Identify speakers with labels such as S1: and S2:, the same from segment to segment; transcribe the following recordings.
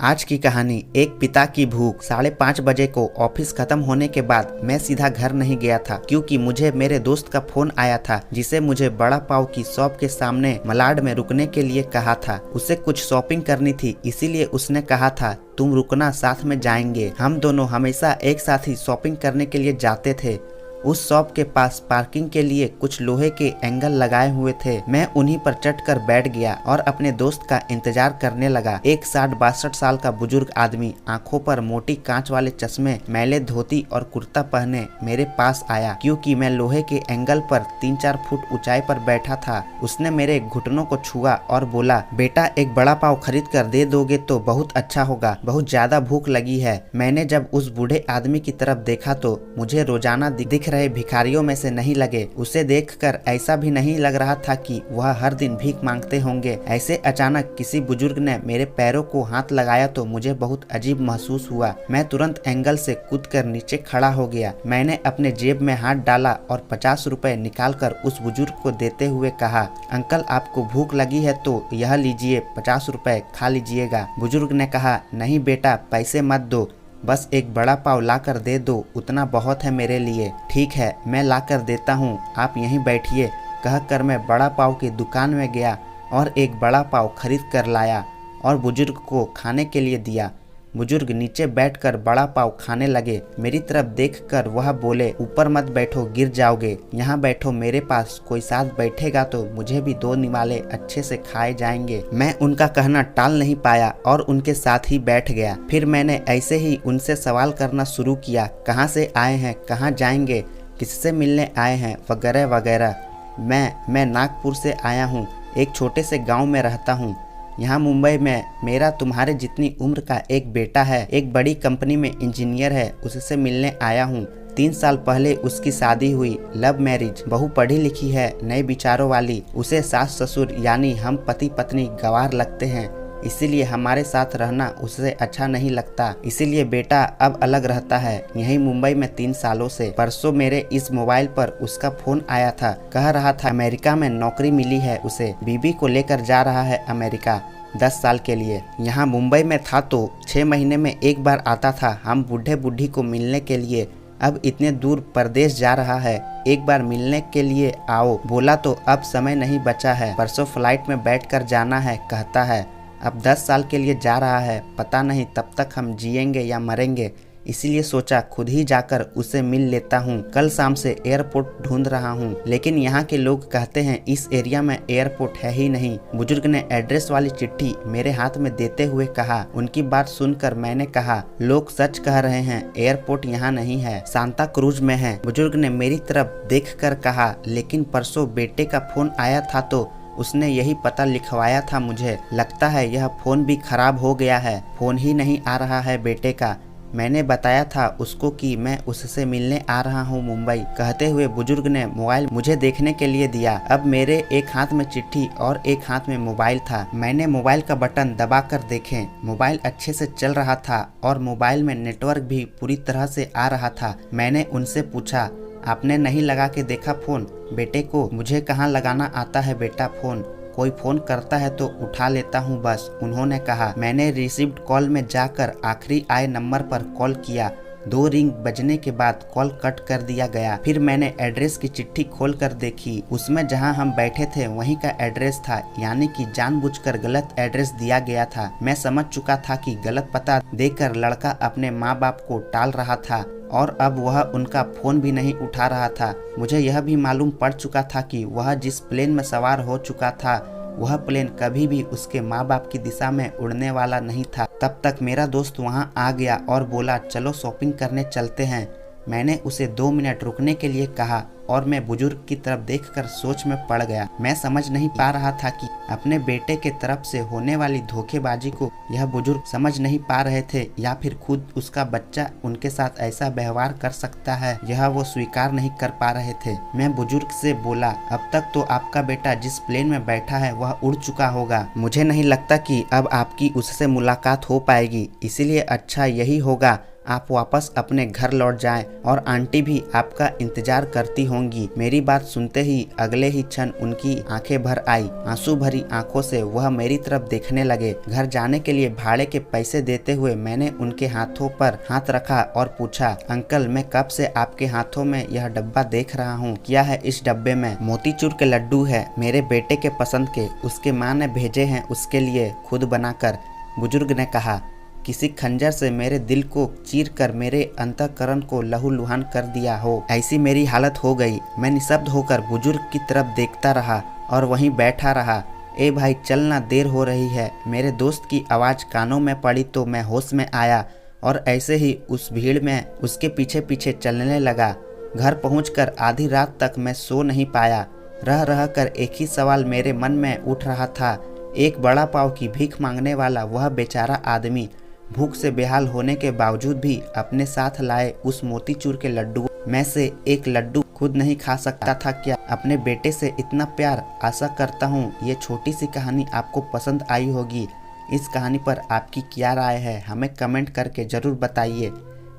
S1: आज की कहानी। एक पिता की भूख। 5:30 बजे को ऑफिस खत्म होने के बाद मैं सीधा घर नहीं गया था, क्योंकि मुझे मेरे दोस्त का फोन आया था, जिसे मुझे बड़ा पाव की शॉप के सामने मलाड में रुकने के लिए कहा था। उसे कुछ शॉपिंग करनी थी, इसीलिए उसने कहा था तुम रुकना, साथ में जाएंगे। हम दोनों हमेशा एक साथ ही शॉपिंग करने के लिए जाते थे। उस शॉप के पास पार्किंग के लिए कुछ लोहे के एंगल लगाए हुए थे। मैं उन्हीं पर चढ़कर बैठ गया और अपने दोस्त का इंतजार करने लगा। एक 60-62 साल का बुजुर्ग आदमी, आंखों पर मोटी कांच वाले चश्मे, मैले धोती और कुर्ता पहने मेरे पास आया। क्योंकि मैं लोहे के एंगल पर 3-4 फुट ऊंचाई पर बैठा था, उसने मेरे घुटनों को छुआ और बोला, बेटा एक बड़ा पाव खरीद कर दे दोगे तो बहुत अच्छा होगा, बहुत ज्यादा भूख लगी है। मैंने जब उस बूढ़े आदमी की तरफ देखा तो मुझे रोजाना दिख रहे भिखारियों में से नहीं लगे। उसे देखकर ऐसा भी नहीं लग रहा था कि वह हर दिन भीख मांगते होंगे। ऐसे अचानक किसी बुजुर्ग ने मेरे पैरों को हाथ लगाया तो मुझे बहुत अजीब महसूस हुआ। मैं तुरंत एंगल से कूदकर नीचे खड़ा हो गया। मैंने अपने जेब में हाथ डाला और 50 रुपए निकालकर उस बुजुर्ग को देते हुए कहा, अंकल आपको भूख लगी है तो यह लीजिए, 50 रुपए खा लीजिएगा। बुजुर्ग ने कहा, नहीं बेटा पैसे मत दो, बस एक बड़ा पाव ला कर दे दो, उतना बहुत है मेरे लिए। ठीक है, मैं ला कर देता हूँ, आप यहीं बैठिए। कहकर मैं बड़ा पाव की दुकान में गया और एक बड़ा पाव खरीद कर लाया और बुजुर्ग को खाने के लिए दिया। बुजुर्ग नीचे बैठकर बड़ा पाव खाने लगे। मेरी तरफ देखकर वह बोले, ऊपर मत बैठो, गिर जाओगे, यहाँ बैठो मेरे पास, कोई साथ बैठेगा तो मुझे भी 2 निवाले अच्छे से खाए जाएंगे। मैं उनका कहना टाल नहीं पाया और उनके साथ ही बैठ गया। फिर मैंने ऐसे ही उनसे सवाल करना शुरू किया, कहाँ से आए हैं, कहाँ जाएंगे, किससे मिलने आए हैं, वगैरह वगैरह। मैं नागपुर से आया हूँ, एक छोटे से गाँव में रहता हूँ। यहाँ मुंबई में मेरा तुम्हारे जितनी उम्र का एक बेटा है, एक बड़ी कंपनी में इंजीनियर है, उससे मिलने आया हूँ। 3 साल पहले उसकी शादी हुई, लव मैरिज। बहू पढ़ी लिखी है, नए विचारों वाली। उसे सास ससुर यानी हम पति पत्नी गंवार लगते हैं, इसीलिए हमारे साथ रहना उससे अच्छा नहीं लगता। इसीलिए बेटा अब अलग रहता है, यहीं मुंबई में 3 सालों से। परसों मेरे इस मोबाइल पर उसका फोन आया था, कह रहा था अमेरिका में नौकरी मिली है उसे, बीबी को लेकर जा रहा है अमेरिका 10 साल के लिए। यहाँ मुंबई में था तो 6 महीने में एक बार आता था हम बूढ़े बूढ़ी को मिलने के लिए। अब इतने दूर परदेश जा रहा है, एक बार मिलने के लिए आओ। बोला तो अब समय नहीं बचा है, परसों फ्लाइट में बैठ कर जाना है, कहता है अब 10 साल के लिए जा रहा है, पता नहीं तब तक हम जिएंगे या मरेंगे। इसीलिए सोचा खुद ही जाकर उसे मिल लेता हूँ। कल शाम से एयरपोर्ट ढूंढ रहा हूँ, लेकिन यहाँ के लोग कहते हैं इस एरिया में एयरपोर्ट है ही नहीं। बुजुर्ग ने एड्रेस वाली चिट्ठी मेरे हाथ में देते हुए कहा। उनकी बात सुनकर मैंने कहा, लोग सच कह रहे हैं, एयरपोर्ट यहाँ नहीं है, सांता क्रूज में है। बुजुर्ग ने मेरी तरफ देख कर कहा, लेकिन परसों बेटे का फोन आया था तो उसने यही पता लिखवाया था मुझे। लगता है यह फोन भी खराब हो गया है, फोन ही नहीं आ रहा है बेटे का। मैंने बताया था उसको कि मैं उससे मिलने आ रहा हूँ मुंबई। कहते हुए बुजुर्ग ने मोबाइल मुझे देखने के लिए दिया। अब मेरे एक हाथ में चिट्ठी और एक हाथ में मोबाइल था। मैंने मोबाइल का बटन दबाकर देखे, मोबाइल अच्छे से चल रहा था और मोबाइल में नेटवर्क भी पूरी तरह से आ रहा था। मैंने उनसे पूछा, आपने नहीं लगा के देखा फोन बेटे को? मुझे कहाँ लगाना आता है बेटा फोन, कोई फोन करता है तो उठा लेता हूँ बस। उन्होंने कहा। मैंने रिसीव्ड कॉल में जाकर आखिरी आए नंबर पर कॉल किया। 2 रिंग बजने के बाद कॉल कट कर दिया गया। फिर मैंने एड्रेस की चिट्ठी खोल कर देखी, उसमें जहां हम बैठे थे वहीं का एड्रेस था, यानी कि जानबूझकर गलत एड्रेस दिया गया था। मैं समझ चुका था कि गलत पता देकर लड़का अपने माँ बाप को टाल रहा था और अब वह उनका फोन भी नहीं उठा रहा था। मुझे यह भी मालूम पड़ चुका था कि वह जिस प्लेन में सवार हो चुका था वह प्लेन कभी भी उसके माँ बाप की दिशा में उड़ने वाला नहीं था। तब तक मेरा दोस्त वहाँ आ गया और बोला, चलो शॉपिंग करने चलते हैं। मैंने उसे 2 मिनट रुकने के लिए कहा और मैं बुजुर्ग की तरफ देखकर सोच में पड़ गया। मैं समझ नहीं पा रहा था कि अपने बेटे के तरफ से होने वाली धोखेबाजी को यह बुजुर्ग समझ नहीं पा रहे थे या फिर खुद उसका बच्चा उनके साथ ऐसा व्यवहार कर सकता है, यह वो स्वीकार नहीं कर पा रहे थे। मैं बुजुर्ग से बोला, अब तक तो आपका बेटा जिस प्लेन में बैठा है वह उड़ चुका होगा, मुझे नहीं लगता कि अब आपकी उससे मुलाकात हो पाएगी, इसीलिए अच्छा यही होगा आप वापस अपने घर लौट जाएं और आंटी भी आपका इंतजार करती होंगी। मेरी बात सुनते ही अगले ही क्षण उनकी आंखें भर आई। आंसू भरी आंखों से वह मेरी तरफ देखने लगे। घर जाने के लिए भाड़े के पैसे देते हुए मैंने उनके हाथों पर हाथ रखा और पूछा, अंकल मैं कब से आपके हाथों में यह डब्बा देख रहा हूँ, क्या है इस डब्बे में? मोतीचूर के लड्डू है, मेरे बेटे के पसंद के, उसके माँ ने भेजे हैं उसके लिए खुद बनाकर। बुजुर्ग ने कहा, किसी खंजर से मेरे दिल को चीर कर मेरे अंतःकरण को लहूलुहान कर दिया हो, ऐसी मेरी हालत हो गई। मैं निशब्द होकर बुजुर्ग की तरफ देखता रहा और वहीं बैठा रहा। ए भाई चलना, देर हो रही है। मेरे दोस्त की आवाज़ कानों में पड़ी तो मैं होश में आया और ऐसे ही उस भीड़ में उसके पीछे पीछे चलने लगा। घर पहुंचकर आधी रात तक मैं सो नहीं पाया। रह रह कर एक ही सवाल मेरे मन में उठ रहा था। एक बड़ा पाव की भीख मांगने वाला वह बेचारा आदमी भूख से बेहाल होने के बावजूद भी अपने साथ लाए उस मोतीचूर के लड्डू में से एक लड्डू खुद नहीं खा सकता था क्या? अपने बेटे से इतना प्यार। आशा करता हूँ ये छोटी सी कहानी आपको पसंद आई होगी। इस कहानी पर आपकी क्या राय है हमें कमेंट करके ज़रूर बताइए।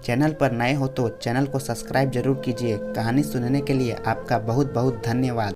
S1: चैनल पर नए हो तो चैनल को सब्सक्राइब जरूर कीजिए। कहानी सुनने के लिए आपका बहुत बहुत धन्यवाद।